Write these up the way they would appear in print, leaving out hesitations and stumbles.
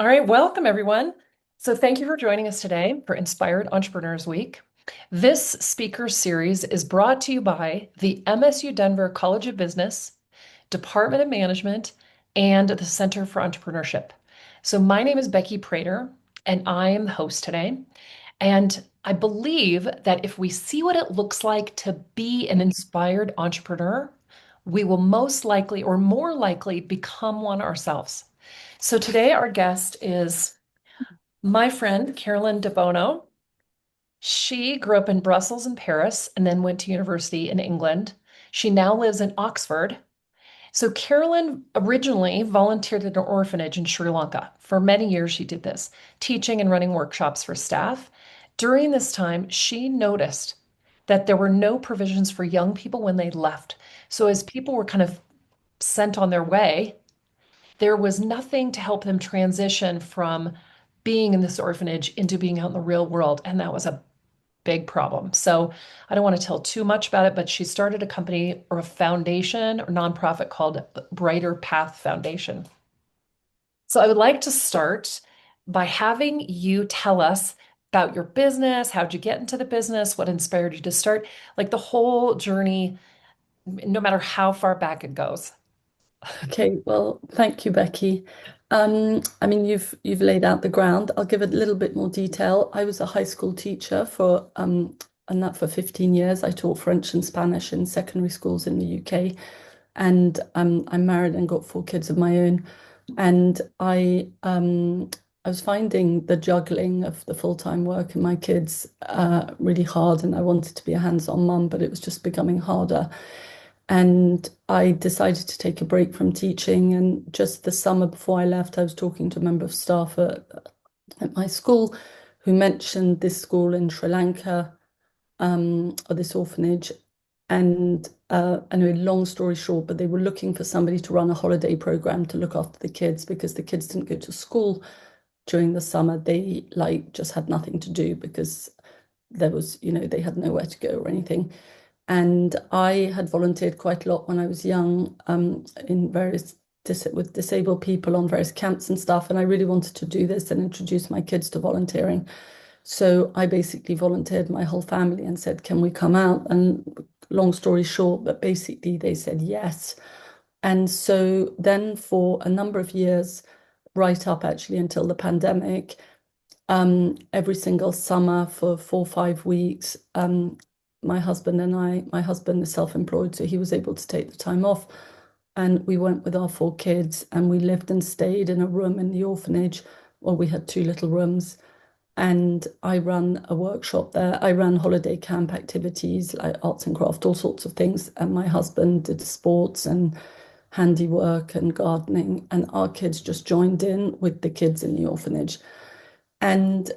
All right, welcome everyone. So thank you for joining us today for Inspired Entrepreneurs Week. This speaker series is brought to you by the MSU Denver College of Business, Department of Management, and the Center for Entrepreneurship. So my name is Becky Prater, and I am the host today. And I believe that if we see what it looks like to be an inspired entrepreneur, we will most likely or more likely become one ourselves. So today our guest is my friend, Carolyn de Bono. She grew up in Brussels and Paris and then went to university in England. She now lives in Oxford. So Carolyn originally volunteered at an orphanage in Sri Lanka. For many years, she did this, teaching and running workshops for staff. During this time, she noticed that there were no provisions for young people when they left. So as people were kind of sent on their way, there was nothing to help them transition from being in this orphanage into being out in the real world. And that was a big problem. So I don't want to tell too much about it, but she started a company or a foundation or nonprofit called Brighter Path Foundation. So I would like to start by having you tell us about your business. How'd you get into the business? What inspired you to start? Like the whole journey, no matter how far back it goes. Okay, well, thank you, Becky. I mean, you've laid out the ground. I'll give it a little bit more detail. I was a high school teacher and that for 15 years. I taught French and Spanish in secondary schools in the UK, and I'm married and got four kids of my own. And I was finding the juggling of the full-time work and my kids really hard, and I wanted to be a hands-on mum, but it was just becoming harder. And I decided to take a break from teaching. And just the summer before I left, I was talking to a member of staff at my school who mentioned this school in Sri Lanka, or this orphanage. And anyway, long story short, but they were looking for somebody to run a holiday program to look after the kids because the kids didn't go to school during the summer. They like just had nothing to do because there was, they had nowhere to go or anything. And I had volunteered quite a lot when I was young, in various with disabled people on various camps and stuff. And I really wanted to do this and introduce my kids to volunteering. So I basically volunteered my whole family and said, "Can we come out?" And long story short, but basically they said yes. And so then for a number of years, right up actually until the pandemic, every single summer for 4 or 5 weeks, my husband is self-employed, so he was able to take the time off. And we went with our four kids and we lived and stayed in a room in the orphanage. Well, we had two little rooms. And I ran a workshop there. I ran holiday camp activities like arts and craft, all sorts of things. And my husband did sports and handiwork and gardening. And our kids just joined in with the kids in the orphanage. And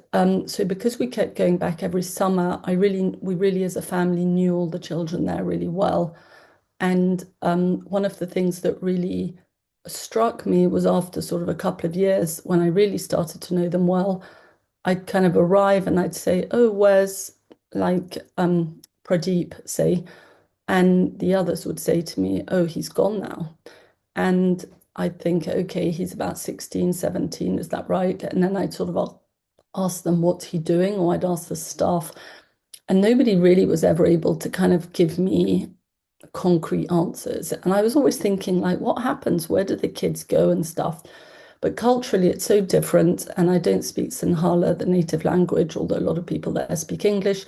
so because we kept going back every summer, we really as a family knew all the children there really well. And one of the things that really struck me was after sort of a couple of years, when I really started to know them well, I'd kind of arrive and I'd say, "Oh, where's like Pradeep, say?" And the others would say to me, "Oh, he's gone now." And I'd think, "Okay, he's about 16, 17, is that right?" And then I'd sort of ask them, "What's he doing?" Or I'd ask the staff. And nobody really was ever able to kind of give me concrete answers. And I was always thinking, like, what happens? Where do the kids go and stuff? But culturally, it's so different. And I don't speak Sinhala, the native language, although a lot of people there speak English.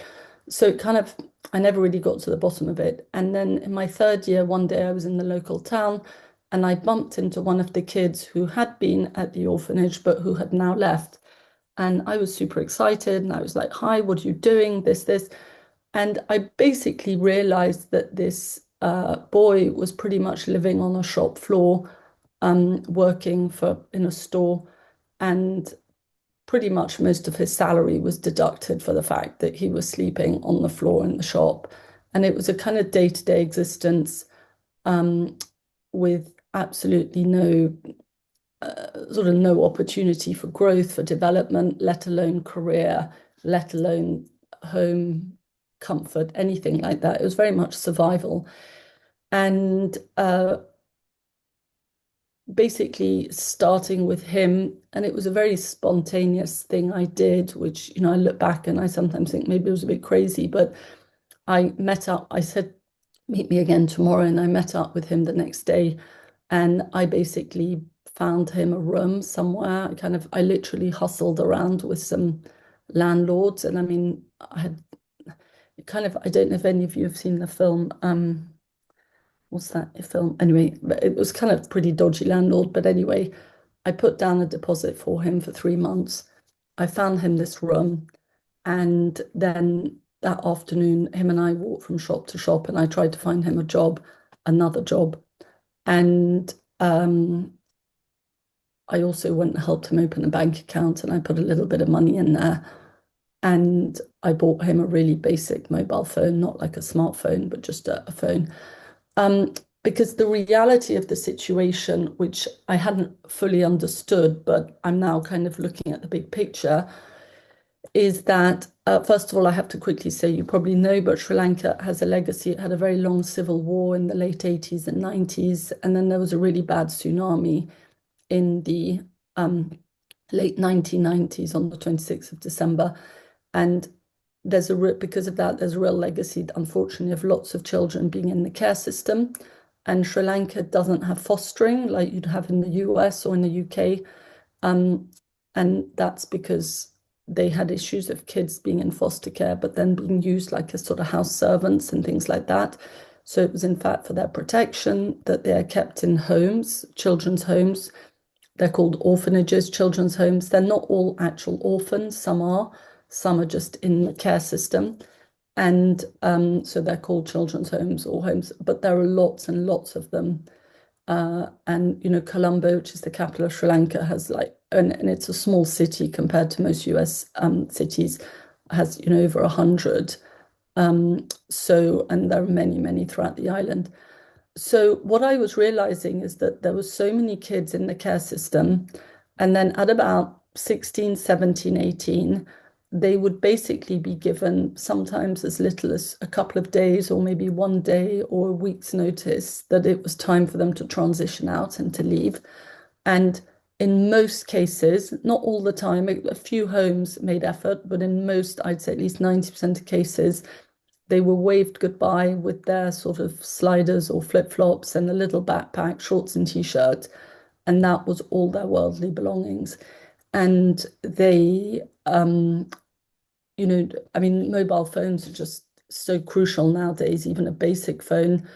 So it kind of, I never really got to the bottom of it. And then in my third year, one day I was in the local town and I bumped into one of the kids who had been at the orphanage, but who had now left. And I was super excited and I was like, "Hi, what are you doing? This." And I basically realized that this boy was pretty much living on a shop floor, working in a store, and pretty much most of his salary was deducted for the fact that he was sleeping on the floor in the shop. And it was a kind of day-to-day existence, um, with absolutely sort of no opportunity for growth, for development, let alone career, let alone home comfort, anything like that. It was very much survival. And basically starting with him, and it was a very spontaneous thing I did, which, I look back and I sometimes think maybe it was a bit crazy, but I met up, I said, meet me again tomorrow, and I met up with him the next day, and I basically found him a room somewhere. I literally hustled around with some landlords, and I mean, I had I don't know if any of you have seen the film, what's that film? Anyway, but it was kind of pretty dodgy landlord. But anyway, I put down a deposit for him for 3 months. I found him this room, and then that afternoon, him and I walked from shop to shop, and I tried to find him a job, another job. And I also went and helped him open a bank account, and I put a little bit of money in there. And I bought him a really basic mobile phone, not like a smartphone, but just a phone. Um, because the reality of the situation, which I hadn't fully understood, but I'm now kind of looking at the big picture, is that, first of all, I have to quickly say, you probably know, but Sri Lanka has a legacy. It had a very long civil war in the late 80s and 90s. And then there was a really bad tsunami in the late 1990s on the 26th of December. And because of that, there's a real legacy, unfortunately, of lots of children being in the care system. And Sri Lanka doesn't have fostering like you'd have in the US or in the UK. Um, and that's because they had issues of kids being in foster care, but then being used like as sort of house servants and things like that. So it was, in fact, for their protection that they are kept in homes, children's homes. They're called orphanages, children's homes. They're not all actual orphans. Some are just in the care system. And so they're called children's homes or homes, but there are lots and lots of them. And, Colombo, which is the capital of Sri Lanka, has and it's a small city compared to most US cities, has, over 100. And there are many, many throughout the island. So what I was realizing is that there were so many kids in the care system. And then at about 16, 17, 18, they would basically be given sometimes as little as a couple of days or maybe one day or a week's notice that it was time for them to transition out and to leave. And in most cases, not all the time, a few homes made effort, but in most, I'd say at least 90% of cases, they were waved goodbye with their sort of sliders or flip-flops and a little backpack, shorts and t-shirt, and that was all their worldly belongings. And they, I mean, mobile phones are just so crucial nowadays, even a basic phone,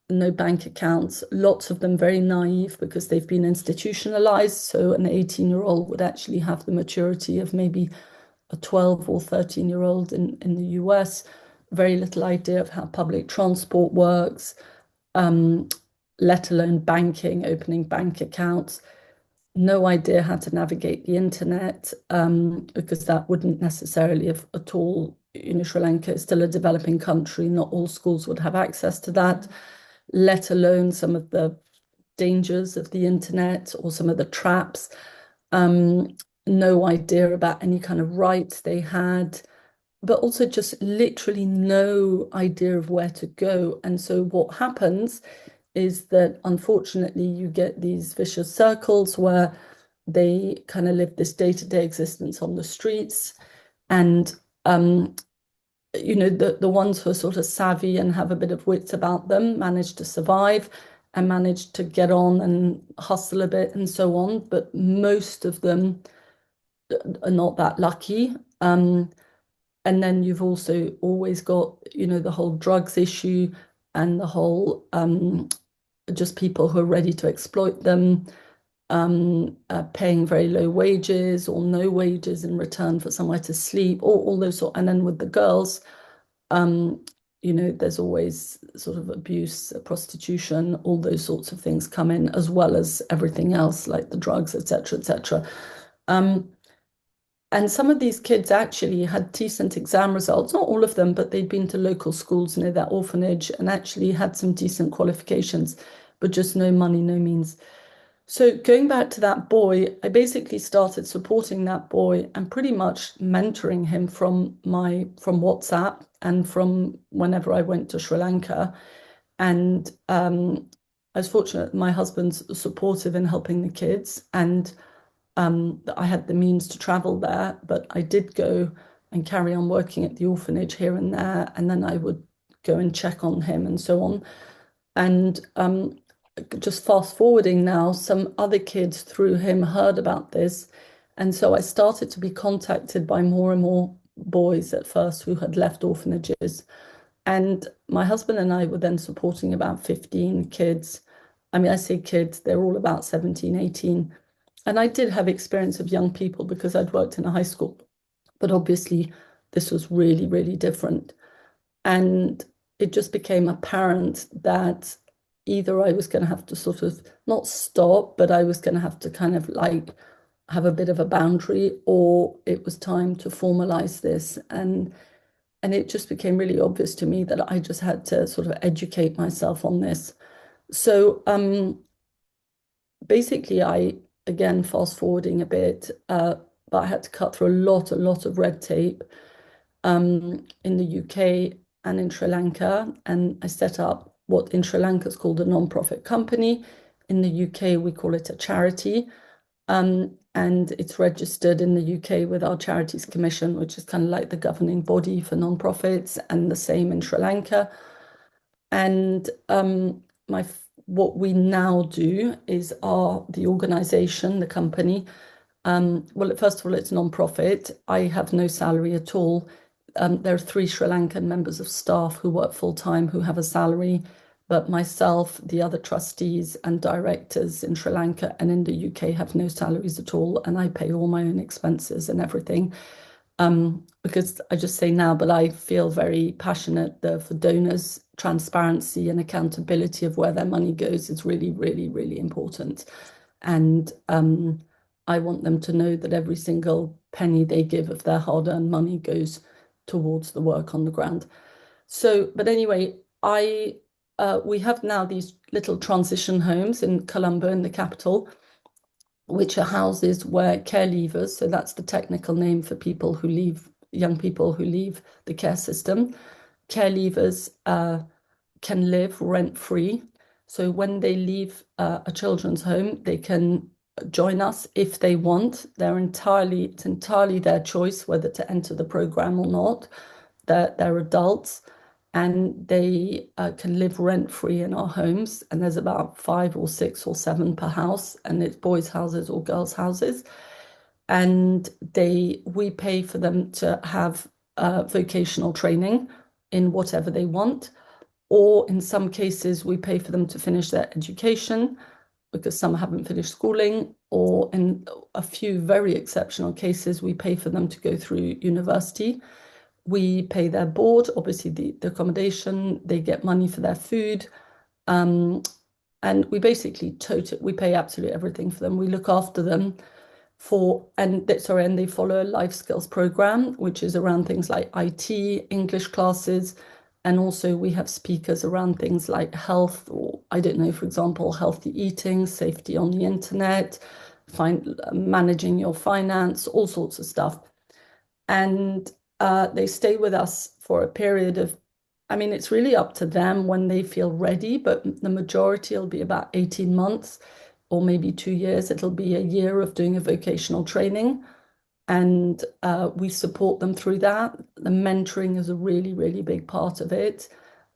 no bank accounts, lots of them very naive because they've been institutionalized. So an 18-year-old would actually have the maturity of maybe a 12 or 13-year-old in the US, very little idea of how public transport works, um, let alone banking, opening bank accounts, no idea how to navigate the internet, because that wouldn't necessarily have at all, Sri Lanka is still a developing country, not all schools would have access to that, let alone some of the dangers of the internet or some of the traps. No idea about any kind of rights they had, but also just literally no idea of where to go. And so what happens is that unfortunately you get these vicious circles where they kind of live this day-to-day existence on the streets. And the ones who are sort of savvy and have a bit of wits about them manage to survive and manage to get on and hustle a bit and so on. But most of them are not that lucky. And then you've also always got, the whole drugs issue and the whole just people who are ready to exploit them, paying very low wages or no wages in return for somewhere to sleep, all those sort. And then with the girls, um, there's always sort of abuse, prostitution, all those sorts of things come in, as well as everything else like the drugs, etc., etc. And some of these kids actually had decent exam results, not all of them, but they'd been to local schools near that orphanage and actually had some decent qualifications, but just no money, no means. So going back to that boy, I basically started supporting that boy and pretty much mentoring him from WhatsApp and from whenever I went to Sri Lanka. And I was fortunate my husband's supportive in helping the kids, and that I had the means to travel there, but I did go and carry on working at the orphanage here and there, and then I would go and check on him and so on. And just fast forwarding now, some other kids through him heard about this. And so I started to be contacted by more and more boys at first who had left orphanages. And my husband and I were then supporting about 15 kids. I mean, I say kids, they're all about 17, 18. And I did have experience of young people because I'd worked in a high school, but obviously this was really, really different. And it just became apparent that either I was going to have to sort of not stop, but I was going to have to kind of like have a bit of a boundary, or it was time to formalize this. And it just became really obvious to me that I just had to sort of educate myself on this. So basically, I again fast forwarding a bit, but I had to cut through a lot of red tape in the UK and in Sri Lanka, and I set up what in Sri Lanka is called a non-profit company. In the UK, we call it a charity, and it's registered in the UK with our Charities Commission, which is kind of like the governing body for non-profits, and the same in Sri Lanka. And my what we now do is the organization, the company. Well, first of all, it's non-profit. I have no salary at all. There are three Sri Lankan members of staff who work full time who have a salary, but myself, the other trustees and directors in Sri Lanka and in the UK have no salaries at all, and I pay all my own expenses and everything. Because I just say now, but I feel very passionate that for donors, transparency and accountability of where their money goes is really, really, really important. And I want them to know that every single penny they give of their hard-earned money goes towards the work on the ground. So, but anyway, I we have now these little transition homes in Colombo, in the capital, which are houses where care leavers, so that's the technical name for people who leave, young people who leave the care system, care leavers can live rent free. So when they leave a children's home, they can join us if they want. It's entirely their choice whether to enter the program or not. They're adults and they can live rent free in our homes. And there's about 5 or 6 or 7 per house, and it's boys' houses or girls' houses. And we pay for them to have vocational training in whatever they want. Or in some cases, we pay for them to finish their education because some haven't finished schooling. Or in a few very exceptional cases, we pay for them to go through university. We pay their board, obviously the accommodation, they get money for their food. And we basically we pay absolutely everything for them. We look after them and they follow a life skills program, which is around things like IT, English classes, and also we have speakers around things like health, or I don't know, for example, healthy eating, safety on the internet, managing your finance, all sorts of stuff. And they stay with us for a period of, I mean, it's really up to them when they feel ready, but the majority will be about 18 months or maybe 2 years. It'll be a year of doing a vocational training. And we support them through that. The mentoring is a really, really big part of it.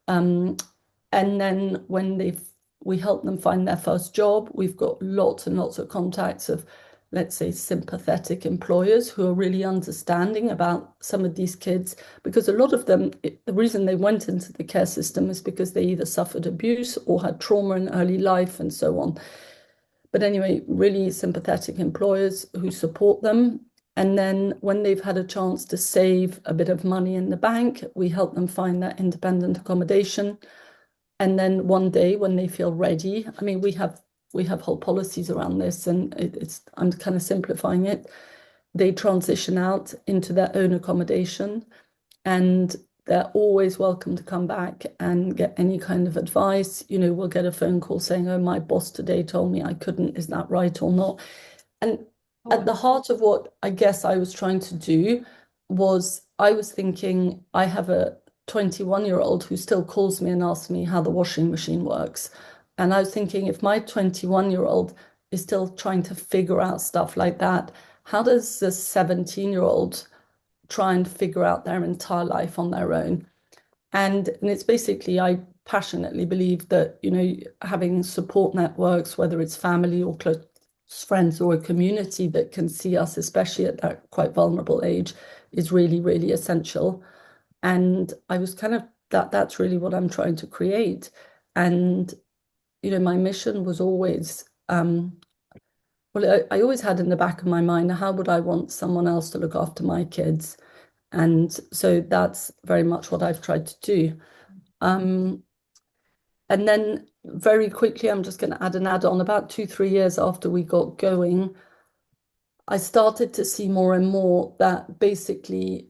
And then we help them find their first job. We've got lots and lots of contacts of, let's say, sympathetic employers who are really understanding about some of these kids, because a lot of them, the reason they went into the care system is because they either suffered abuse or had trauma in early life and so on. But anyway, really sympathetic employers who support them. And then when they've had a chance to save a bit of money in the bank, we help them find that independent accommodation. And then one day when they feel ready, I mean, we have whole policies around this, and I'm kind of simplifying it. They transition out into their own accommodation, and they're always welcome to come back and get any kind of advice. We'll get a phone call saying, "Oh, my boss today told me I couldn't. Is that right or not?" And at the heart of what I guess I was trying to do was I was thinking, I have a 21-year-old who still calls me and asks me how the washing machine works. And I was thinking, if my 21-year-old is still trying to figure out stuff like that, how does a 17-year-old try and figure out their entire life on their own? And it's basically, I passionately believe that, having support networks, whether it's family or close friends or a community that can see us, especially at that quite vulnerable age, is really, really essential. And I was kind of that's really what I'm trying to create. And, my mission was always, well, I always had in the back of my mind, how would I want someone else to look after my kids? And so that's very much what I've tried to do. Um, and then very quickly, I'm just going to add an add-on. About 2, 3 years after we got going, I started to see more and more that basically,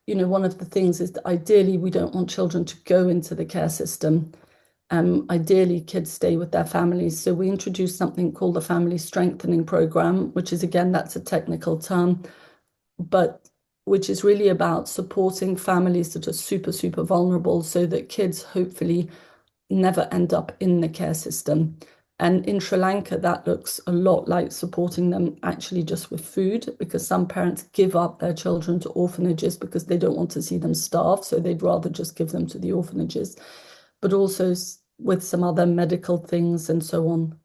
one of the things is that ideally we don't want children to go into the care system. Ideally, kids stay with their families. So we introduced something called the Family Strengthening Program, which is, again, that's a technical term, but which is really about supporting families that are super, super vulnerable so that kids hopefully never end up in the care system. And in Sri Lanka, that looks a lot like supporting them actually just with food, because some parents give up their children to orphanages because they don't want to see them starve. So they'd rather just give them to the orphanages, but also with some other medical things and so on.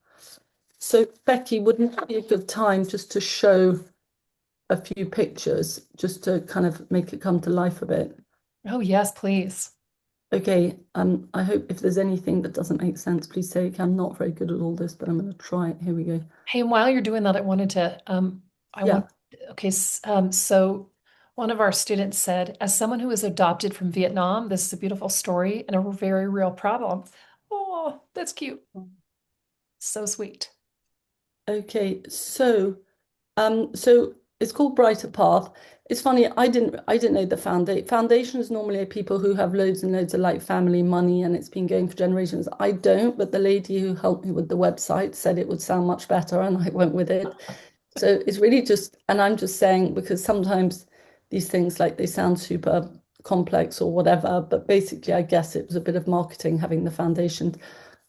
So, Becky, wouldn't it be a good time just to show a few pictures, just to kind of make it come to life a bit? Oh, yes, please. Okay, I hope if there's anything that doesn't make sense, please say I'm not very good at all this, but I'm going to try it. Here we go. Hey, and while you're doing that, I Yeah. want, okay, so one of our students said, as someone who was adopted from Vietnam, this is a beautiful story and a very real problem. Oh, that's cute. So sweet. Okay, so it's called Brighter Path. It's funny, I didn't know the foundations normally are people who have loads and loads of like family money and it's been going for generations. I don't, but the lady who helped me with the website said it would sound much better and I went with it. So it's really just, and I'm just saying because sometimes these things like they sound super complex or whatever, but basically I guess it was a bit of marketing having the foundation.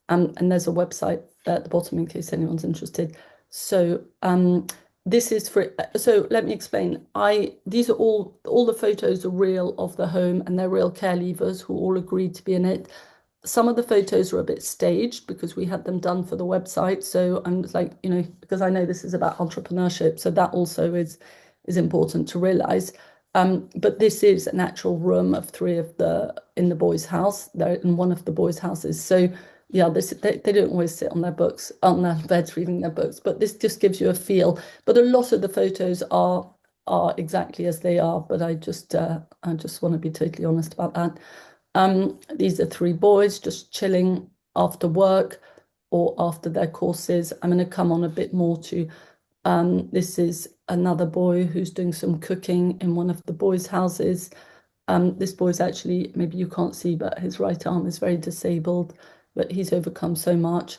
And there's a website at the bottom in case anyone's interested. So this is for, so let me explain. These are all the photos are real of the home and they're real care leavers who all agreed to be in it. Some of the photos are a bit staged because we had them done for the website. So I'm just like, because I know this is about entrepreneurship, so that also is important to realize. But this is an actual room of three of the in the boys' house. They're in one of the boys' houses. So yeah, they don't always sit on their books, on their beds reading their books, but this just gives you a feel. But a lot of the photos are exactly as they are. But I just want to be totally honest about that. These are three boys just chilling after work or after their courses. I'm going to come on a bit more to this is another boy who's doing some cooking in one of the boys' houses. This boy's actually, maybe you can't see, but his right arm is very disabled, but he's overcome so much.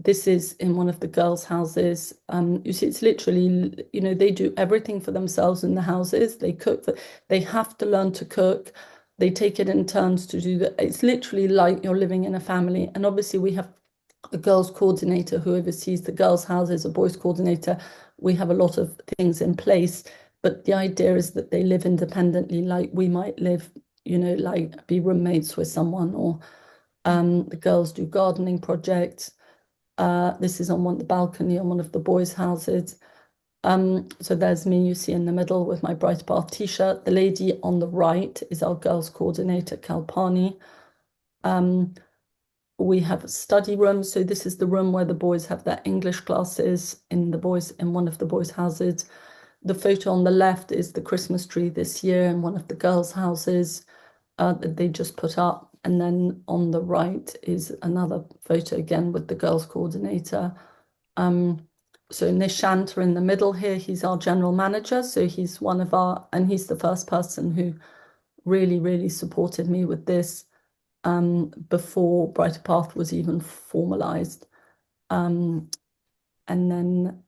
This is in one of the girls' houses. You see, it's literally, they do everything for themselves in the houses. They cook, they have to learn to cook. They take it in turns to do that. It's literally like you're living in a family. And obviously, we have a girls' coordinator who oversees the girls' houses, a boys' coordinator. We have a lot of things in place. But the idea is that they live independently, like we might live, like be roommates with someone, or the girls do gardening projects. This is on the balcony on one of the boys' houses. So there's me, you see in the middle with my Bright Path t-shirt. The lady on the right is our girls coordinator, Kalpani. Um, we have a study room. So this is the room where the boys have their English classes in one of the boys' houses. The photo on the left is the Christmas tree this year in one of the girls' houses that they just put up. And then on the right is another photo again with the girls coordinator. Um, so Nishant in the middle here, he's our general manager. So he's and he's the first person who really, really supported me with this before Brighter Path was even formalized. And then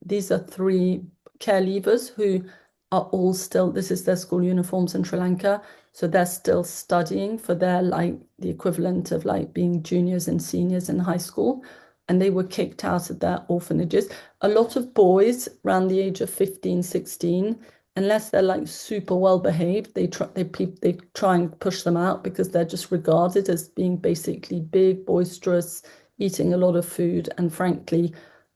these are three care leavers who are all still, this is their school uniforms in Sri Lanka. So they're still studying for their like the equivalent of like being juniors and seniors in high school. And they were kicked out of their orphanages. A lot of boys around the age of 15, 16, unless they're like super well behaved, they try and push them out because they're just regarded as being basically big, boisterous, eating a lot of food. And frankly,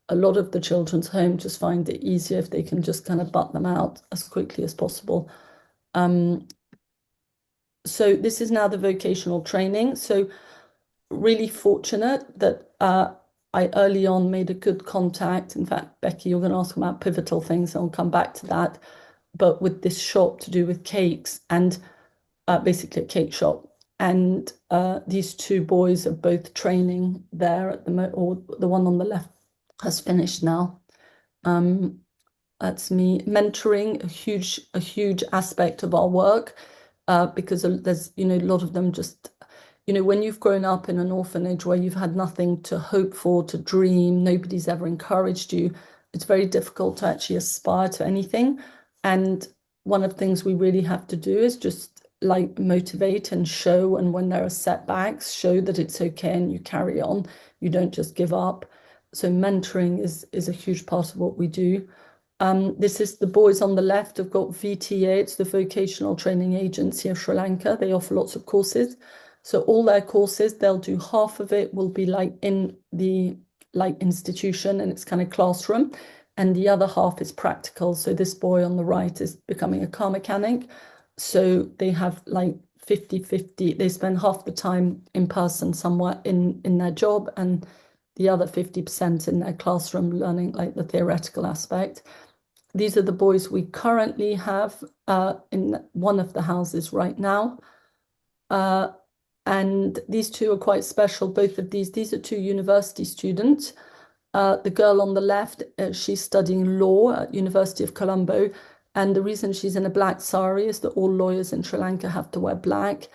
a lot of the children's home just find it easier if they can just kind of butt them out as quickly as possible. Um, so this is now the vocational training. So really fortunate that I early on made a good contact. In fact, Becky, you're going to ask about pivotal things, and I'll come back to that. But with this shop to do with cakes and basically a cake shop. And these two boys are both training there at the moment, or the one on the left has finished now. Um, that's me mentoring, a huge aspect of our work, because there's, a lot of them just, when you've grown up in an orphanage where you've had nothing to hope for, to dream, nobody's ever encouraged you, it's very difficult to actually aspire to anything. And one of the things we really have to do is just like motivate and show, and when there are setbacks, show that it's okay and you carry on. You don't just give up. So mentoring is a huge part of what we do. This is the boys on the left have got VTA, it's the Vocational Training Agency of Sri Lanka. They offer lots of courses. So all their courses, they'll do half of it will be like in the like institution and it's kind of classroom. And the other half is practical. So this boy on the right is becoming a car mechanic. So they have like 50-50. They spend half the time in person somewhere in their job and the other 50% in their classroom learning like the theoretical aspect. These are the boys we currently have in one of the houses right now. Uh, and these two are quite special. Both of these are two university students. The girl on the left, she's studying law at University of Colombo. And the reason she's in a black sari is that all lawyers in Sri Lanka have to wear black.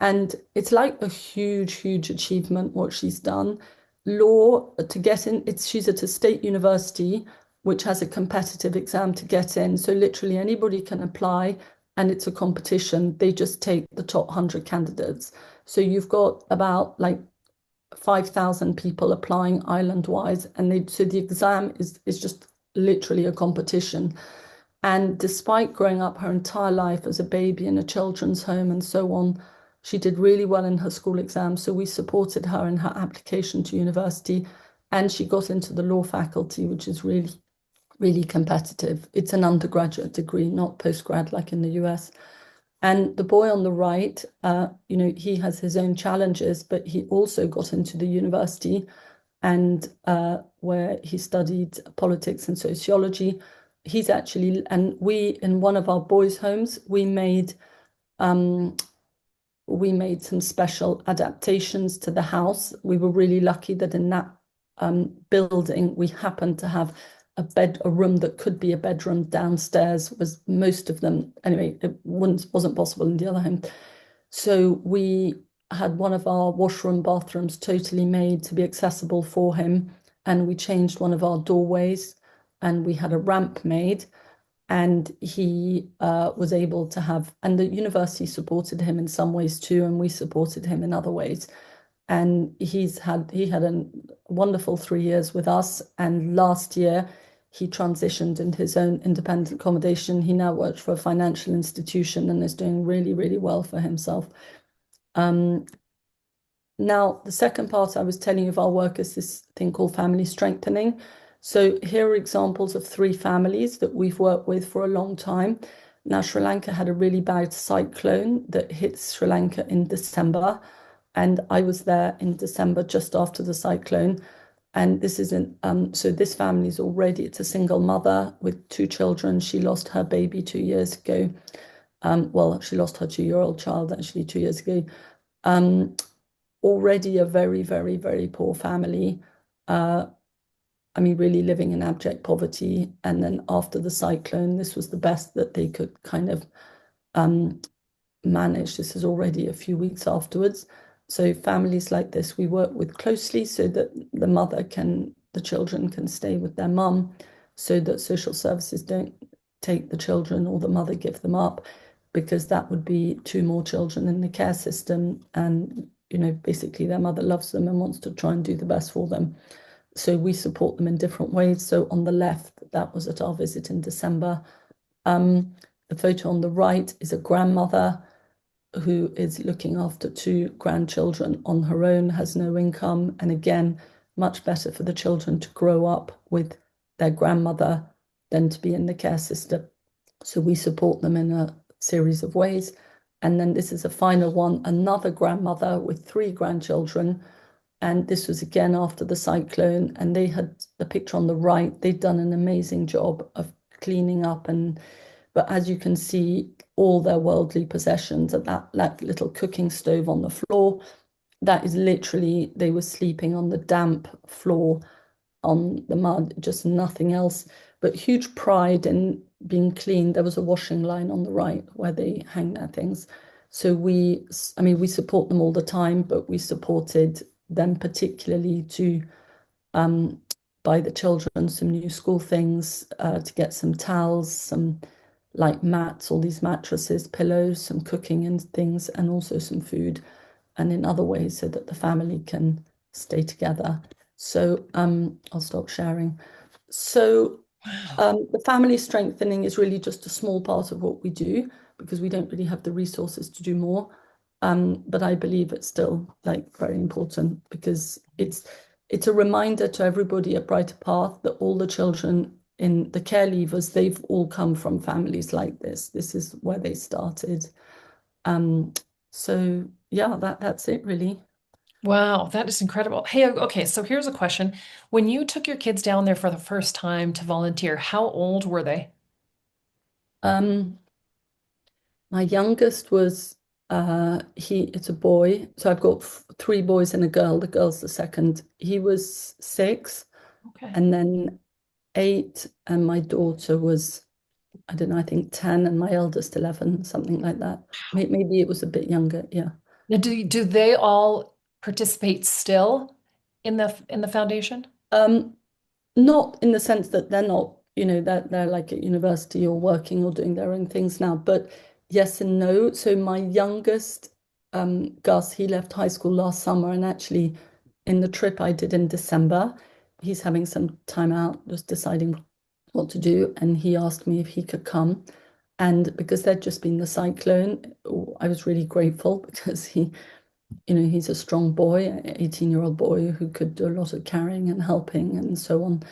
And it's like a huge, huge achievement what she's done. Law to get in, she's at a state university which has a competitive exam to get in. So literally anybody can apply and it's a competition. They just take the top 100 candidates. So you've got about like 5,000 people applying island-wise, and so the exam is just literally a competition. And despite growing up her entire life as a baby in a children's home and so on, she did really well in her school exams. So we supported her in her application to university, and she got into the law faculty, which is really, really competitive. It's an undergraduate degree, not postgrad like in the US. And the boy on the right, he has his own challenges, but he also got into the university and where he studied politics and sociology. He's actually, and we, in one of our boys' homes, um, we made some special adaptations to the house. We were really lucky that in that building, we happened to have a room that could be a bedroom downstairs, was most of them. Anyway, it wasn't possible in the other home. So we had one of our washroom bathrooms totally made to be accessible for him. And we changed one of our doorways and we had a ramp made and he was able to have, and the university supported him in some ways too, and we supported him in other ways. And he had a wonderful 3 years with us. And last year he transitioned into his own independent accommodation. He now works for a financial institution and is doing really, really well for himself. Um, Now, the second part I was telling you of our work is this thing called family strengthening. So here are examples of three families that we've worked with for a long time. Now, Sri Lanka had a really bad cyclone that hit Sri Lanka in December. And I was there in December just after the cyclone. And this isn't, so this family is already, it's a single mother with two children. She lost her baby 2 years ago. Well, she lost her 2-year-old child actually 2 years ago. Um, Already a very, very, very poor family. Uh, I mean, really living in abject poverty. And then after the cyclone, this was the best that they could kind of um, manage. This is already a few weeks afterwards. So families like this, we work with closely so that the children can stay with their mum, so that social services don't take the children or the mother give them up, because that would be two more children in the care system. And, basically their mother loves them and wants to try and do the best for them. So we support them in different ways. So on the left, that was at our visit in December. The photo on the right is a grandmother who is looking after two grandchildren on her own, has no income. And again, much better for the children to grow up with their grandmother than to be in the care system. So we support them in a series of ways. And then this is a final one, another grandmother with three grandchildren. And this was again after the cyclone. And they had the picture on the right. They'd done an amazing job of cleaning up. But as you can see, all their worldly possessions at that little cooking stove on the floor, that is literally, they were sleeping on the damp floor on the mud, just nothing else. But huge pride in being clean. There was a washing line on the right where they hang their things. So I mean, we support them all the time, but we supported them particularly to um, buy the children some new school things, to get some towels, some like mats, all these mattresses, pillows, some cooking and things, and also some food, and in other ways so that the family can stay together. So I'll stop sharing. So Wow. the family strengthening is really just a small part of what we do because we don't really have the resources to do more. But I believe it's still like very important because it's a reminder to everybody at Brighter Path that all the children in the care leavers, they've all come from families like this. This is where they started. Um, so yeah, that's it really. Wow, that is incredible. Hey, okay, so here's a question. When you took your kids down there for the first time to volunteer, how old were they? Um, my youngest was it's a boy. So I've got three boys and a girl. The girl's the second. He was 6, Okay. and then 8, and my daughter was, I don't know, I think 10, and my eldest 11, something like that. Maybe it was a bit younger, yeah. Now, do they all participate still in the foundation? Um, Not in the sense that they're not, they're like at university or working or doing their own things now, but yes and no. So my youngest, Gus, he left high school last summer, and actually in the trip I did in December, he's having some time out, just deciding what to do, and he asked me if he could come. And because there'd just been the cyclone, I was really grateful because he's a strong boy, 18-year-old boy who could do a lot of carrying and helping and so on.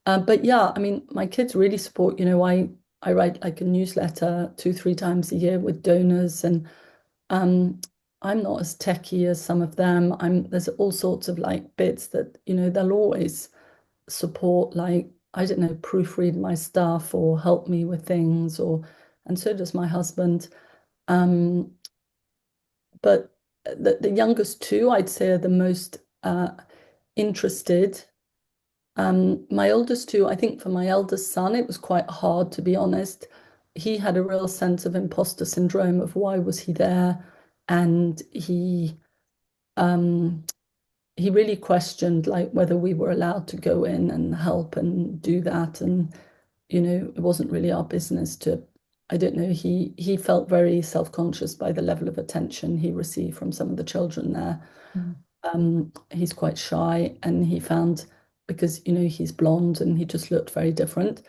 But yeah, I mean, my kids really support, I write like a newsletter 2, 3 times a year with donors, and um, I'm not as techy as some of them. There's all sorts of like bits that, they'll always support, like, I don't know, proofread my stuff or help me with things, and so does my husband. Um, but the youngest two, I'd say, are the most interested. My oldest two, I think for my eldest son, it was quite hard, to be honest. He had a real sense of imposter syndrome of why was he there, and um, he really questioned like whether we were allowed to go in and help and do that, and it wasn't really our business to. I don't know. He felt very self-conscious by the level of attention he received from some of the children there. Mm. He's quite shy, and he found, because he's blonde and he just looked very different.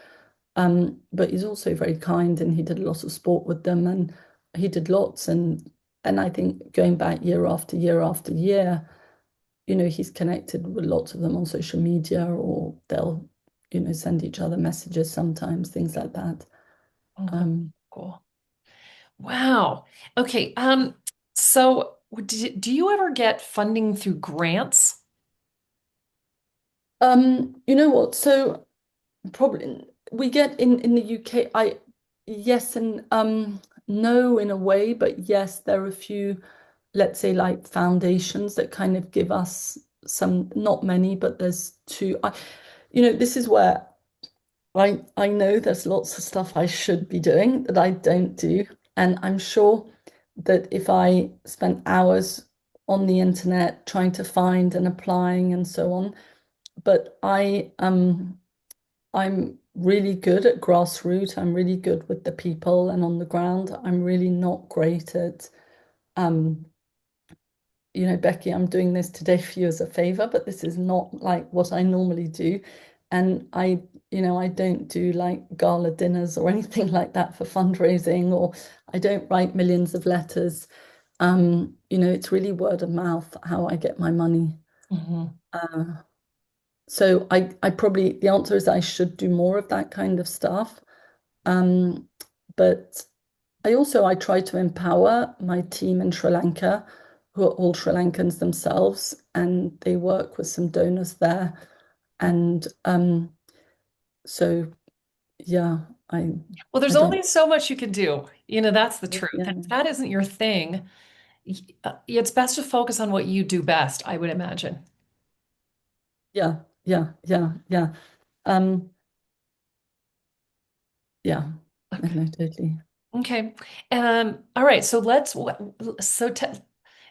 But he's also very kind, and he did a lot of sport with them, and he did lots. And I think going back year after year after year, he's connected with lots of them on social media, or they'll send each other messages sometimes, things like that. Oh, that's Um, cool. Wow. Okay. So do you ever get funding through grants? you know what? So probably we get in the UK, yes and no in a way, but yes, there are a few, let's say, like foundations that kind of give us some, not many, but there's two. This is where I know there's lots of stuff I should be doing that I don't do. And I'm sure that if I spent hours on the internet trying to find and applying and so on, but I I'm really good at grassroots. I'm really good with the people and on the ground. I'm really not great at, um, Becky, I'm doing this today for you as a favor, but this is not like what I normally do. And I don't do like gala dinners or anything like that for fundraising, or I don't write millions of letters. It's really word of mouth how I get my money. Mhm. Uh, so I probably, the answer is I should do more of that kind of stuff. Um, but I try to empower my team in Sri Lanka, who are all Sri Lankans themselves, and they work with some donors there. And so yeah, I Well, I there's don't only so much you can do. That's the truth. yeah And if that isn't your thing, it's best to focus on what you do best, I would imagine. yeah. Um yeah, no, totally. Okay. All right. So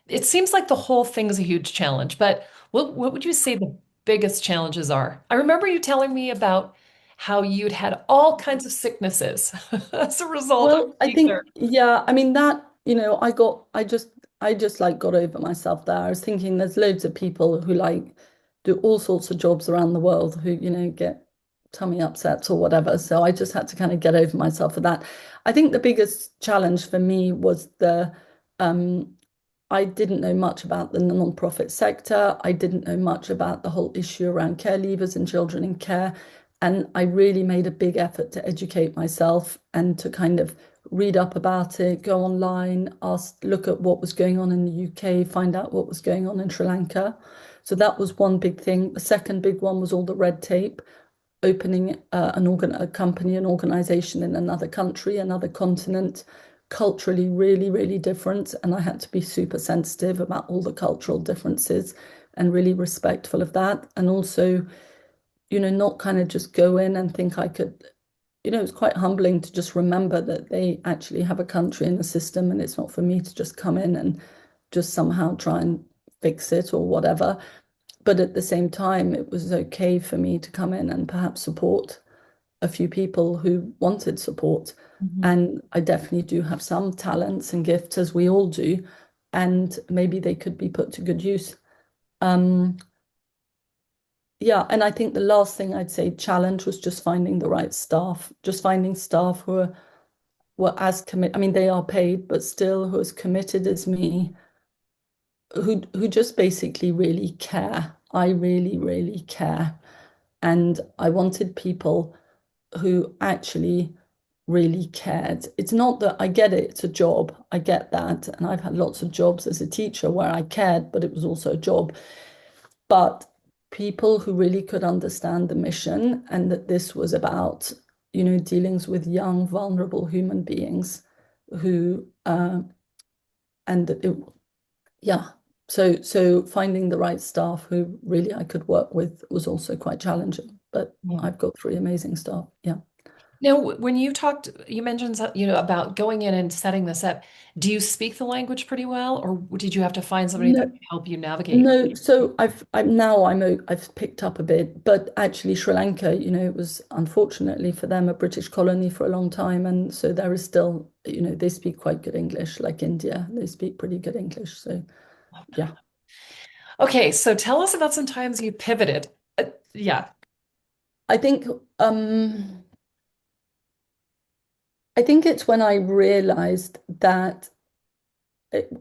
it seems like the whole thing is a huge challenge, but what would you say the biggest challenges are? I remember you telling me about how you'd had all kinds of sicknesses as a result of Well, I being there. think, yeah, I mean that, I just like got over myself there. I was thinking there's loads of people who like do all sorts of jobs around the world who, get tummy upsets or whatever. So I just had to kind of get over myself for that. I think the biggest challenge for me was um, I didn't know much about the non-profit sector. I didn't know much about the whole issue around care leavers and children in care. And I really made a big effort to educate myself and to kind of read up about it, go online, look at what was going on in the UK, find out what was going on in Sri Lanka. So that was one big thing. The second big one was all the red tape, opening a company, an organization in another country, another continent, culturally really, really different. And I had to be super sensitive about all the cultural differences and really respectful of that. And also, not kind of just go in and think I could, it's quite humbling to just remember that they actually have a country and a system, and it's not for me to just come in and just somehow try and fix it or whatever. But at the same time, it was okay for me to come in and perhaps support a few people who wanted support. Mhm. And I definitely do have some talents and gifts, as we all do, and maybe they could be put to good use. Um, yeah, and I think the last thing I'd say challenge was just finding the right staff, just finding staff were as committed. I mean, they are paid, but still who as committed as me, who just basically really care. I really, really care. And I wanted people who actually really cared. It's not that I get it, it's a job. I get that. And I've had lots of jobs as a teacher where I cared, but it was also a job. But people who really could understand the mission and that this was about, dealings with young, vulnerable human beings who, and that it, yeah. So finding the right staff who really I could work with was also quite challenging. But Yeah. I've got three amazing staff. Yeah. Now, when you mentioned, about going in and setting this up. Do you speak the language pretty well, or did you have to find somebody that No, could help you navigate? no. So I've picked up a bit, but actually Sri Lanka, it was unfortunately for them a British colony for a long time, and so there is still, they speak quite good English, like India, they speak pretty good English. So yeah, Okay, so tell us about some times you pivoted. Yeah. I think um I think it's when I realized that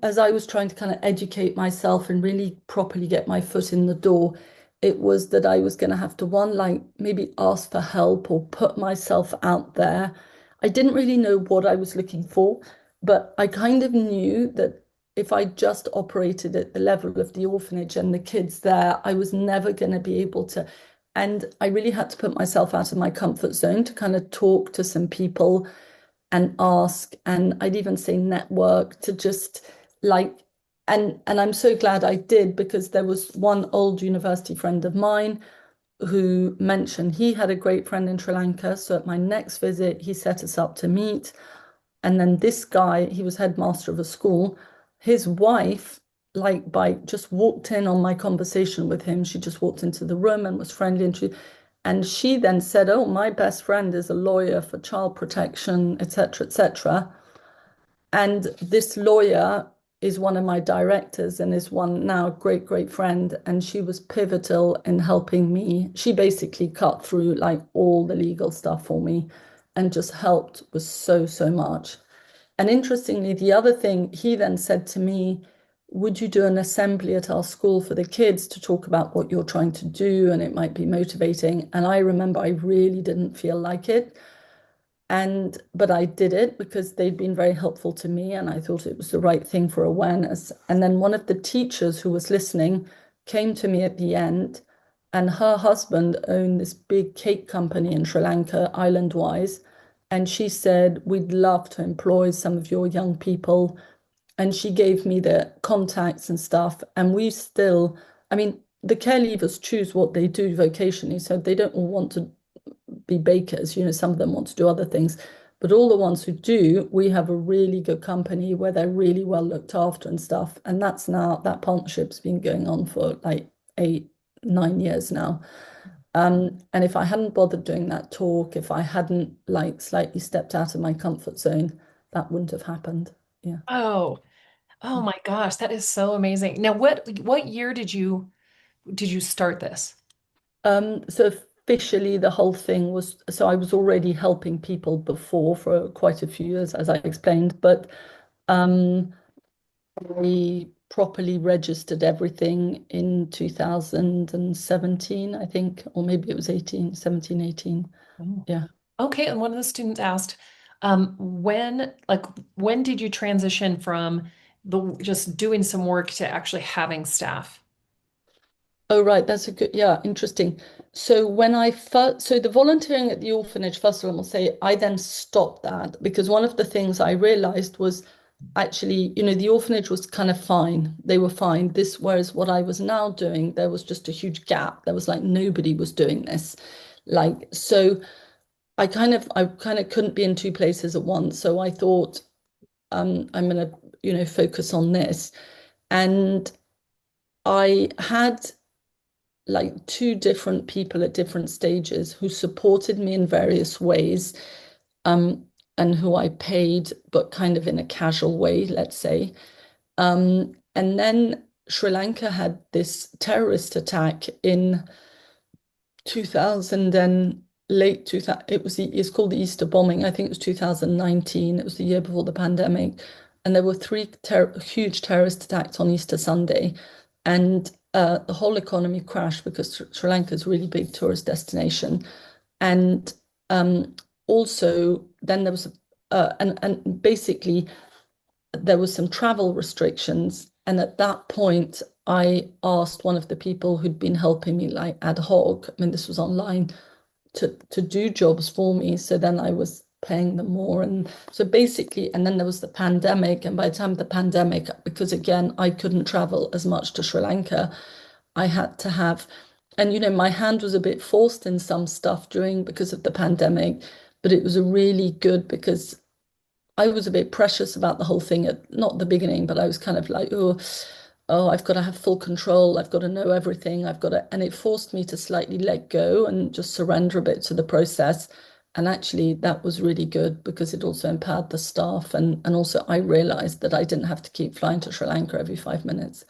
as I was trying to kind of educate myself and really properly get my foot in the door, it was that I was going to have to one, like maybe ask for help or put myself out there. I didn't really know what I was looking for, but I kind of knew that if I just operated at the level of the orphanage and the kids there, I was never going to be able to. And I really had to put myself out of my comfort zone to kind of talk to some people and ask, and I'd even say network to just like, and I'm so glad I did, because there was one old university friend of mine who mentioned he had a great friend in Sri Lanka. So at my next visit, he set us up to meet. And then this guy, he was headmaster of a school. His wife, just walked in on my conversation with him. She just walked into the room and was friendly. And she then said, "Oh, my best friend is a lawyer for child protection, etc., etc." And this lawyer is one of my directors and is one now great, great friend. And she was pivotal in helping me. She basically cut through like all the legal stuff for me and just helped with so, so much. And interestingly, the other thing he then said to me, would you do an assembly at our school for the kids to talk about what you're trying to do? And it might be motivating. And I remember I really didn't feel like it. But I did it because they'd been very helpful to me and I thought it was the right thing for awareness. And then one of the teachers who was listening came to me at the end, and her husband owned this big cake company in Sri Lanka, island-wise. And she said, we'd love to employ some of your young people. And she gave me the contacts and stuff. And we still, I mean, the care leavers choose what they do vocationally. So they don't all want to be bakers. Some of them want to do other things. But all the ones who do, we have a really good company where they're really well looked after and stuff. And that partnership's been going on for like 8, 9 years now. And if I hadn't bothered doing that talk, if I hadn't like slightly stepped out of my comfort zone, that wouldn't have happened. Yeah. Oh, oh my gosh, that is so amazing. Now, what year did you start this? So officially the whole thing was, so I was already helping people before for quite a few years, as I explained, but um, I properly registered everything in 2017, I think, or maybe it was 18, 17, 18. Oh. Yeah. Okay, and one of the students asked, when did you transition from the just doing some work to actually having staff? Oh, right. That's a good, yeah, interesting. So when I first, so the volunteering at the orphanage, first of all, I'll say I then stopped that because one of the things I realized was actually, the orphanage was kind of fine. They were fine. Whereas what I was now doing, there was just a huge gap. There was like nobody was doing this. Like, so I kind of couldn't be in two places at once. So I thought, I'm gonna, focus on this. And I had like two different people at different stages who supported me in various ways, um, and who I paid, but kind of in a casual way, let's say. And then Sri Lanka had this terrorist attack in 2000 and late 2000. It's called the Easter bombing. I think it was 2019. It was the year before the pandemic. And there were three huge terrorist attacks on Easter Sunday. And the whole economy crashed because Sri Lanka is a really big tourist destination. And also, then there was, and basically, there was some travel restrictions. And at that point, I asked one of the people who'd been helping me like ad hoc, I mean, this was online, to do jobs for me. So then I was paying them more. And so basically, and then there was the pandemic. And by the time of the pandemic, because again, I couldn't travel as much to Sri Lanka, I had to have, and my hand was a bit forced in some stuff during because of the pandemic, but it was a really good because I was a bit precious about the whole thing at not the beginning, but I was kind of like, oh, I've got to have full control. I've got to know everything. And it forced me to slightly let go and just surrender a bit to the process. And actually, that was really good because it also empowered the staff. And also, I realized that I didn't have to keep flying to Sri Lanka every 5 minutes.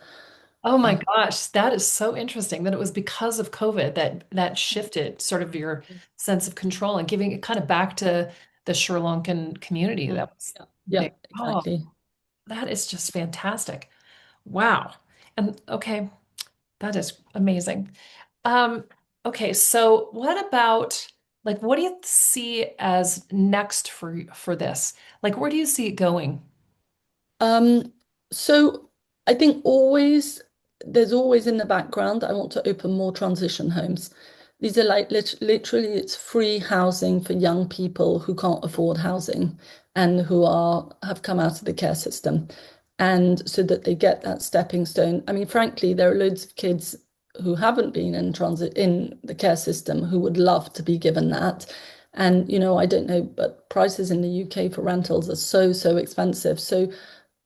Oh my Uh, gosh, that is so interesting that it was because of COVID that shifted sort of your sense of control and giving it kind of back to the Sri Lankan community mm, that was yeah, yeah, big. Oh, exactly. that is just fantastic. Wow. And okay, that is amazing. Um, okay, so what about what do you see as next for this? Like where do you see it going? Um, so I think there's always in the background, I want to open more transition homes. These are like literally it's free housing for young people who can't afford housing and who have come out of the care system. And so that they get that stepping stone. I mean, frankly, there are loads of kids who haven't been in transit in the care system who would love to be given that. And, I don't know, but prices in the UK for rentals are so, so expensive. So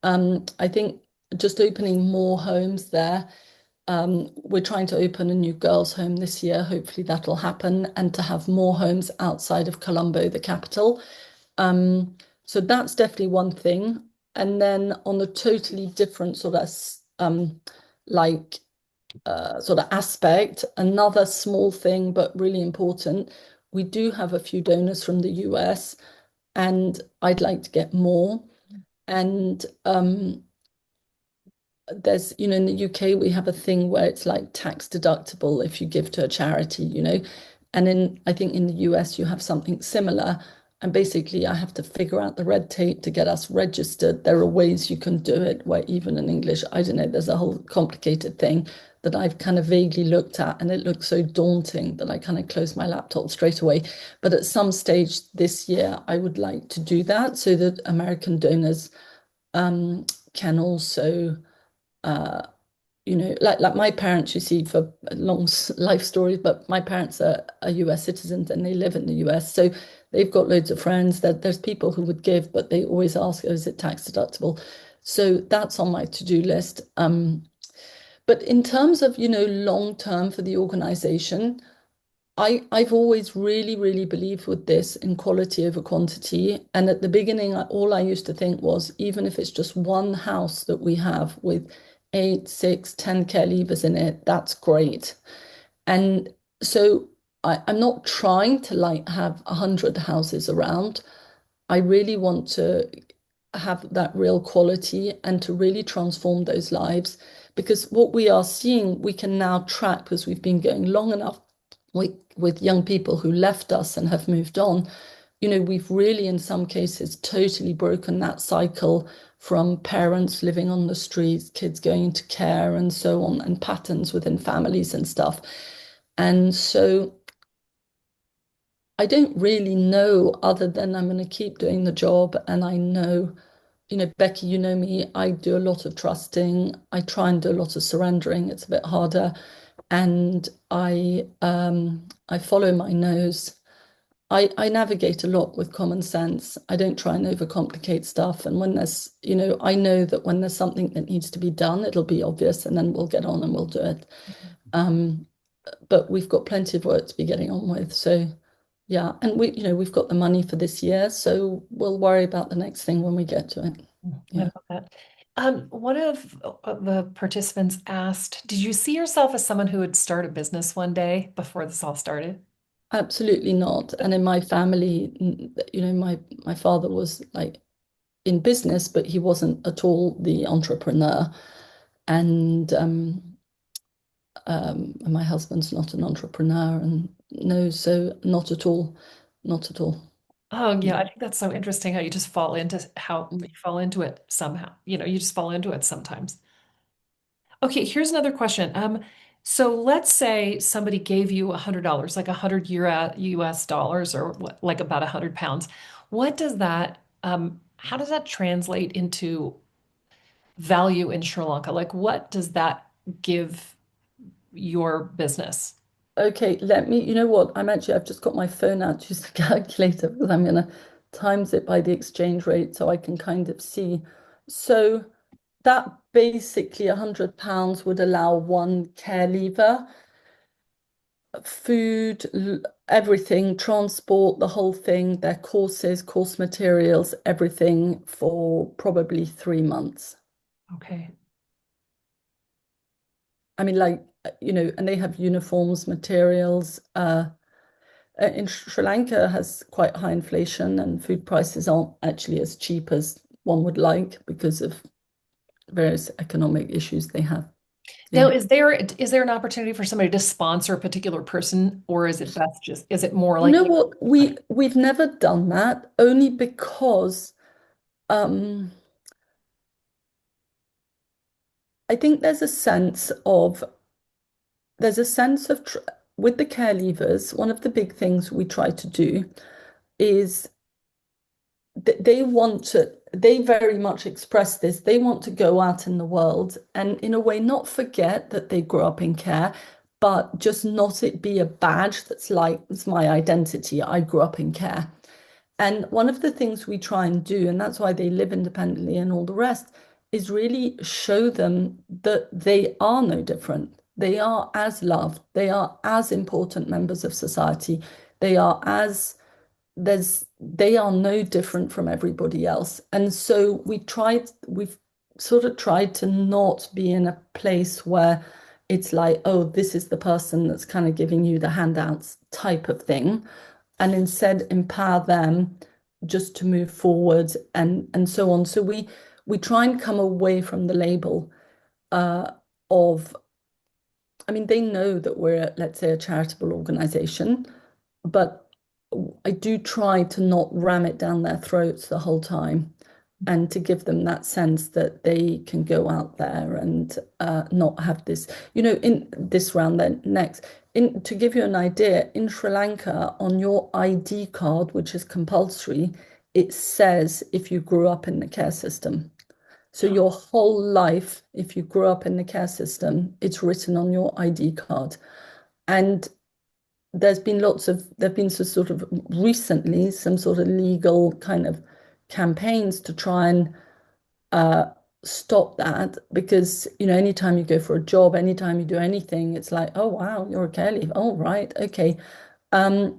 I think just opening more homes there. We're trying to open a new girls' home this year. Hopefully that'll happen, and to have more homes outside of Colombo, the capital. So that's definitely one thing. And then on a totally different sort of like sort of aspect, another small thing but really important. We do have a few donors from the US, and I'd like to get more. And there's, in the UK, we have a thing where it's like tax deductible if you give to a charity. And I think in the US, you have something similar. And basically, I have to figure out the red tape to get us registered. There are ways you can do it where even in English, I don't know, there's a whole complicated thing that I've kind of vaguely looked at, and it looks so daunting that I kind of closed my laptop straight away. But at some stage this year, I would like to do that so that American donors can also uh, like my parents, you see, for a long life stories, but my parents are US citizens and they live in the US. So they've got loads of friends that there's people who would give, but they always ask, oh, is it tax deductible? So that's on my to-do list. But in terms of, long term for the organization, I've always really, really believed with this in quality over quantity. And at the beginning, all I used to think was, even if it's just one house that we have with 8, 6, 10 care leavers in it, that's great. And so I'm not trying to like have 100 houses around. I really want to have that real quality and to really transform those lives. Because what we are seeing, we can now track because we've been going long enough with young people who left us and have moved on. We've really, in some cases, totally broken that cycle from parents living on the streets, kids going into care, and so on, and patterns within families and stuff. And so I don't really know other than I'm going to keep doing the job. And I know, Becky, you know me, I do a lot of trusting. I try and do a lot of surrendering. It's a bit harder. And I follow my nose. I navigate a lot with common sense. I don't try and overcomplicate stuff. And when there's, I know that when there's something that needs to be done, it'll be obvious, and then we'll get on and we'll do it. Um, but we've got plenty of work to be getting on with. So yeah, and we've got the money for this year, so we'll worry about the next thing when we get to it. I Yeah, love that. One of the participants asked, did you see yourself as someone who would start a business one day before this all started? absolutely not. And in my family, my father was like in business, but he wasn't at all the entrepreneur. And and my husband's not an entrepreneur, and no, so not at all, not at all. Oh yeah, Yeah. I think that's so interesting how you just fall into how you fall into it somehow. You just fall into it sometimes. Okay, here's another question. So let's say somebody gave you $100, like 100 US dollars, or like about 100 pounds. What does that, how does that translate into value in Sri Lanka? Like, what does that give your business? Okay, you know what? I've just got my phone out to use the calculator because I'm going to times it by the exchange rate so I can kind of see. So that basically £100 would allow one care leaver, food, everything, transport, the whole thing, their courses, course materials, everything for probably 3 months. Okay. I mean, like, and they have uniforms, materials. In Sri Lanka has quite high inflation, and food prices aren't actually as cheap as one would like because of various economic issues they have. Now, Yeah. is there an opportunity for somebody to sponsor a particular person, or is it best just is it more You like know what? We've never done that only because um, I think there's a sense of tr with the care leavers. One of the big things we try to do is they very much express this. They want to go out in the world and, in a way, not forget that they grew up in care, but just not it be a badge that's like, it's my identity. I grew up in care. And one of the things we try and do, and that's why they live independently and all the rest, is really show them that they are no different. they are as loved, they are as important members of society, they are as they are no different from everybody else. And so we've sort of tried to not be in a place where it's like, oh, this is the person that's kind of giving you the handouts type of thing, and instead empower them just to move forward and so on. So we try and come away from the label uh, of, I mean, they know that we're, let's say, a charitable organization, but I do try to not ram it down their throats the whole time and to give them that sense that they can go out there and not have this, in this round then next. To give you an idea, in Sri Lanka, on your ID card, which is compulsory, it says if you grew up in the care system. So your whole life, if you grew up in the care system, it's written on your ID card. And there've been sort of recently some sort of legal kind of campaigns to try and uh, stop that because, anytime you go for a job, anytime you do anything, it's like, oh, wow, you're a care leave. Oh, right. Okay.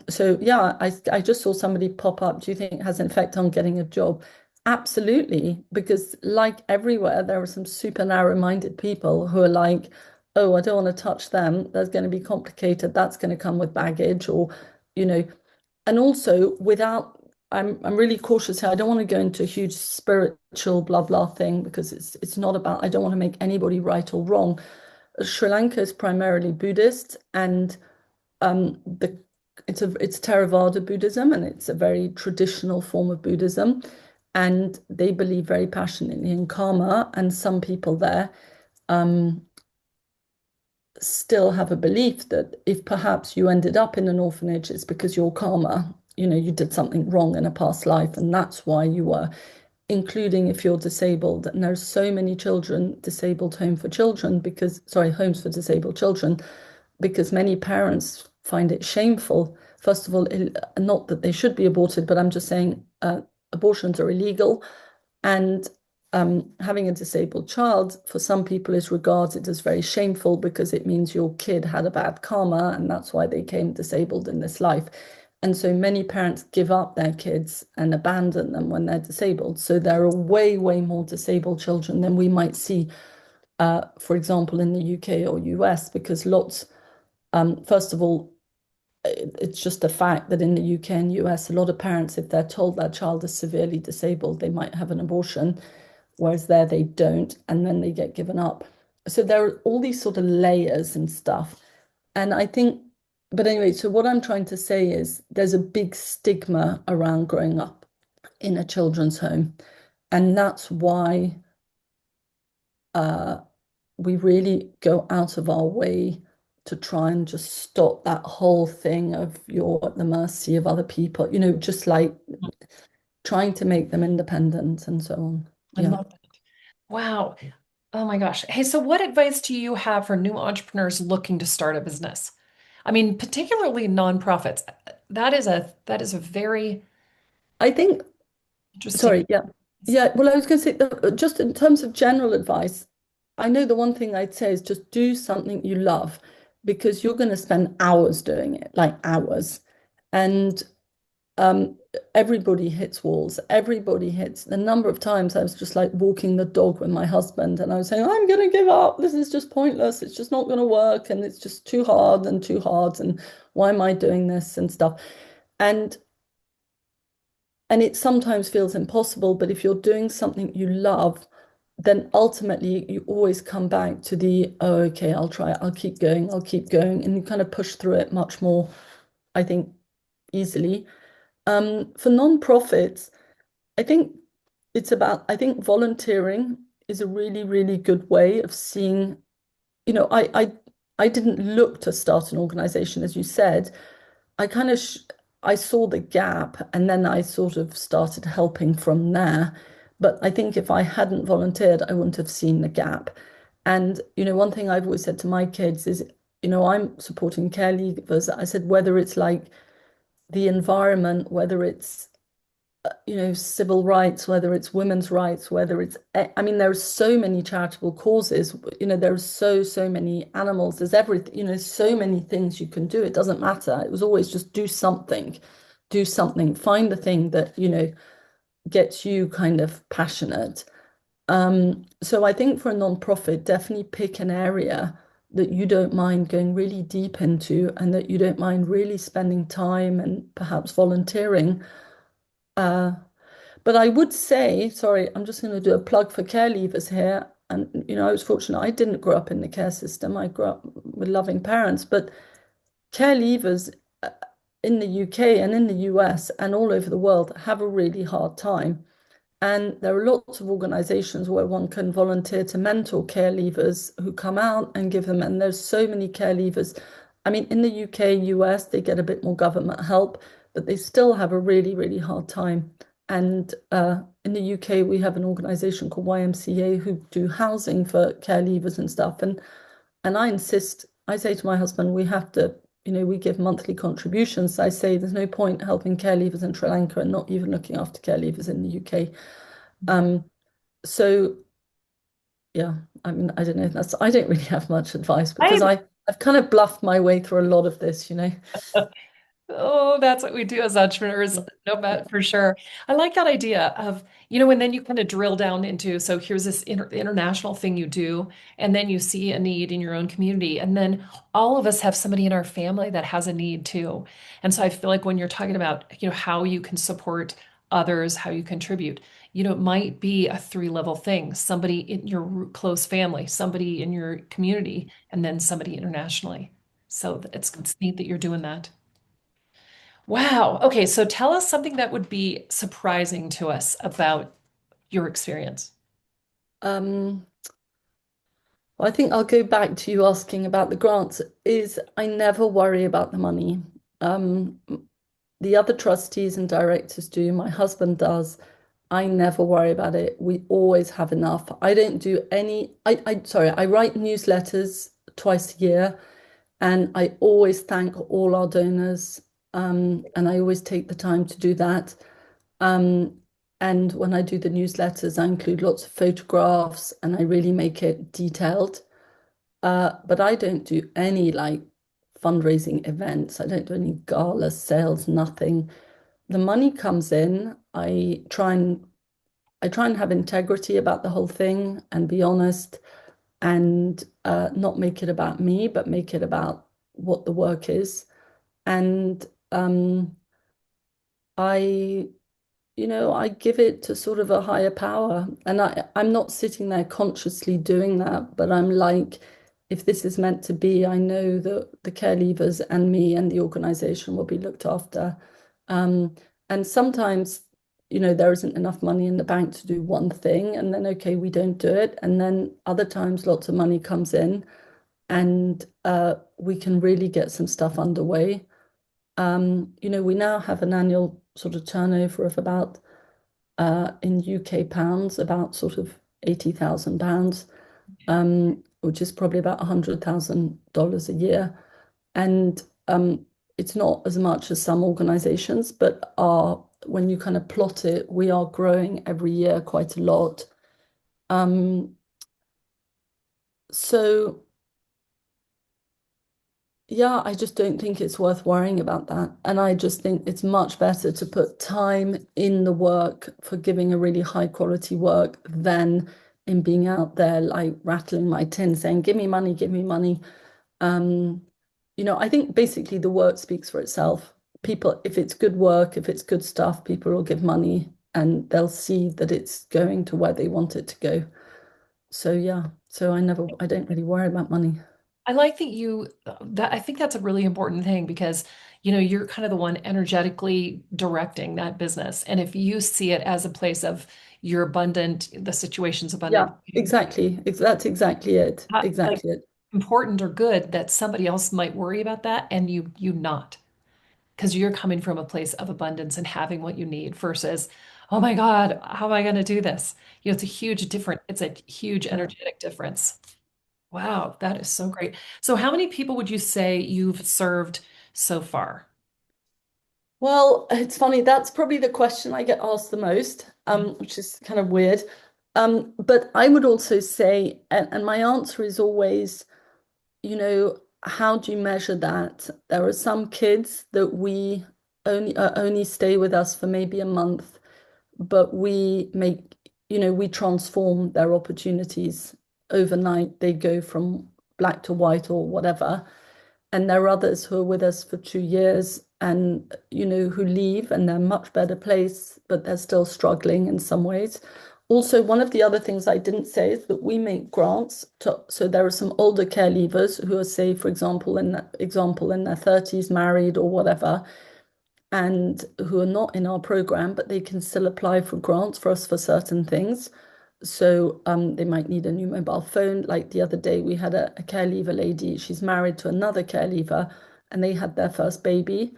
So yeah, I just saw somebody pop up. Do you think it has an effect on getting a job? Absolutely, because like everywhere, there are some super narrow-minded people who are like, oh, I don't want to touch them. That's going to be complicated. That's going to come with baggage, or, you know, and also without, I'm really cautious here. I don't want to go into a huge spiritual blah blah thing because it's not about, I don't want to make anybody right or wrong. Sri Lanka is primarily Buddhist, and the it's Theravada Buddhism, and it's a very traditional form of Buddhism, and they believe very passionately in karma. And some people there um, still have a belief that if perhaps you ended up in an orphanage, it's because your karma, you did something wrong in a past life, and that's why you were, including if you're disabled. And there's so many children, disabled home for children, because, sorry, homes for disabled children, because many parents find it shameful. First of all, not that they should be aborted, but I'm just saying abortions are illegal. And having a disabled child for some people is regarded as very shameful because it means your kid had a bad karma and that's why they came disabled in this life. And so many parents give up their kids and abandon them when they're disabled. So there are way, way more disabled children than we might see, for example, in the UK or US, because first of all, it's just a fact that in the UK and US, a lot of parents, if they're told their child is severely disabled, they might have an abortion, whereas there they don't, and then they get given up. So there are all these sort of layers and stuff. And I think, but anyway, so what I'm trying to say is there's a big stigma around growing up in a children's home. And that's why uh, we really go out of our way to try and just stop that whole thing of you're at the mercy of other people, just like trying to make them independent and so on. I Yeah. love that. Wow. Oh my gosh. Hey, so what advice do you have for new entrepreneurs looking to start a business? I mean, particularly nonprofits. That is a very I think, interesting. sorry, yeah. Yeah, well, I was going to say, just in terms of general advice, I know the one thing I'd say is just do something you love because you're going to spend hours doing it, like hours. And um, everybody hits walls. Everybody hits. The number of times I was just like walking the dog with my husband and I was saying, I'm going to give up. This is just pointless. It's just not going to work. And it's just too hard and too hard. And why am I doing this and stuff? And and it sometimes feels impossible, but if you're doing something you love, then ultimately you always come back to the, oh, okay, I'll try it. I'll keep going. I'll keep going. And you kind of push through it much more, I think, easily. For nonprofits, I think volunteering is a really, really good way of seeing, you know, I didn't look to start an organization, as you said. I kind of I saw the gap and then I sort of started helping from there. But I think if I hadn't volunteered, I wouldn't have seen the gap. And, one thing I've always said to my kids is, I'm supporting care leavers. I said, whether it's like the environment, whether it's civil rights, whether it's women's rights, whether it's, I mean, there are so many charitable causes, there are so many animals, there's everything, so many things you can do. It doesn't matter. It was always just do something, find the thing that, gets you kind of passionate. So I think for a nonprofit, definitely pick an area that you don't mind going really deep into and that you don't mind really spending time and perhaps volunteering. Uh, but I would say, sorry, I'm just going to do a plug for care leavers here. And, I was fortunate. I didn't grow up in the care system. I grew up with loving parents, but care leavers in the UK and in the US and all over the world have a really hard time. And there are lots of organizations where one can volunteer to mentor care leavers who come out and give them. And there's so many care leavers. I mean, in the UK, US, they get a bit more government help, but they still have a really, really hard time. And in the UK, we have an organization called YMCA who do housing for care leavers and stuff. And I insist, I say to my husband, we have to, we give monthly contributions. I say there's no point helping care leavers in Sri Lanka and not even looking after care leavers in the UK. Um, so yeah, I mean, I don't know. I don't really have much advice because I I've kind of bluffed my way through a lot of this. Oh, that's what we do as entrepreneurs. No, bet for sure. I like that idea of, and then you kind of drill down into, so here's this international thing you do, and then you see a need in your own community. And then all of us have somebody in our family that has a need too. And so I feel like when you're talking about, how you can support others, how you contribute, it might be a three-level thing, somebody in your close family, somebody in your community, and then somebody internationally. So it's neat that you're doing that. Wow. Okay, so tell us something that would be surprising to us about your experience. Um, well, I think I'll go back to you asking about the grants. Is I never worry about the money. Um, the other trustees and directors do. My husband does. I never worry about it. We always have enough. I don't do any. Sorry. I write newsletters twice a year, and I always thank all our donors. And I always take the time to do that. Um, and when I do the newsletters, I include lots of photographs and I really make it detailed. But I don't do any like fundraising events. I don't do any gala sales, nothing. The money comes in. I try and have integrity about the whole thing and be honest and not make it about me, but make it about what the work is. And I I give it to sort of a higher power. And I'm not sitting there consciously doing that, but I'm like, if this is meant to be, I know that the care leavers and me and the organization will be looked after. Um, and sometimes, there isn't enough money in the bank to do one thing, and then okay, we don't do it. And then other times lots of money comes in and we can really get some stuff underway. We now have an annual sort of turnover of about in UK pounds, about sort of £80,000, which is probably about $100,000 a year. And it's not as much as some organizations, but when you kind of plot it, we are growing every year quite a lot. Um, so yeah, I just don't think it's worth worrying about that. And I just think it's much better to put time in the work for giving a really high quality work than in being out there like rattling my tin saying, give me money, give me money. Um, I think basically the work speaks for itself. People, if it's good work, if it's good stuff, people will give money and they'll see that it's going to where they want it to go. So yeah, so I don't really worry about money. I like that I think that's a really important thing because, you're kind of the one energetically directing that business. And if you see it as a place of you're abundant, the situation's abundant, Yeah, exactly. That's exactly it. like Exactly it. important or good that somebody else might worry about that and you not. Because you're coming from a place of abundance and having what you need versus, oh my God, how am I going to do this? It's a huge Yeah. energetic difference. Wow, that is so great. So how many people would you say you've served so far? Well, it's funny. That's probably the question I get asked the most, Yeah. which is kind of weird. But I would also say, and my answer is always, how do you measure that? There are some kids that we only stay with us for maybe a month, but we transform their opportunities overnight. They go from black to white or whatever. And there are others who are with us for 2 years and, who leave and they're much better place, but they're still struggling in some ways. Also, one of the other things I didn't say is that we make grants so there are some older care leavers who are, say, for example, in their 30s, married or whatever, and who are not in our program, but they can still apply for grants for us for certain things. So they might need a new mobile phone. Like the other day, we had a care leaver lady. She's married to another care leaver, and they had their first baby,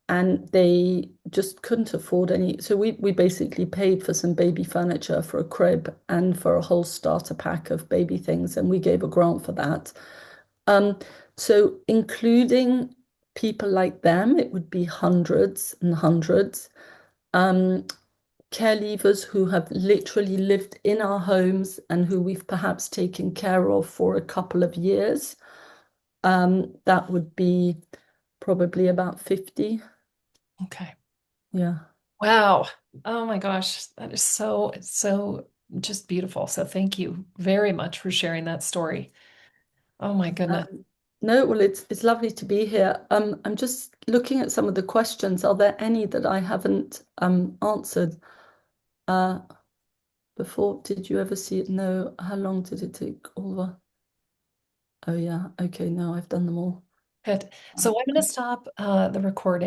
and they just couldn't afford any. So we basically paid for some baby furniture for a crib and for a whole starter pack of baby things, and we gave a grant for that. Um, so including people like them, it would be hundreds and hundreds. Um, Care leavers who have literally lived in our homes and who we've perhaps taken care of for a couple of years. That would be probably about 50. Okay. Yeah. Wow. Oh my gosh. That is so just beautiful. So thank you very much for sharing that story. Oh my goodness. No, well, it's lovely to be here. I'm just looking at some of the questions. Are there any that I haven't answered uh, before? Did you ever see it? No. How long did it take, Oliver? Oh, yeah. Okay, no, I've done them all. Good. Uh, So I'm going to stop the recording.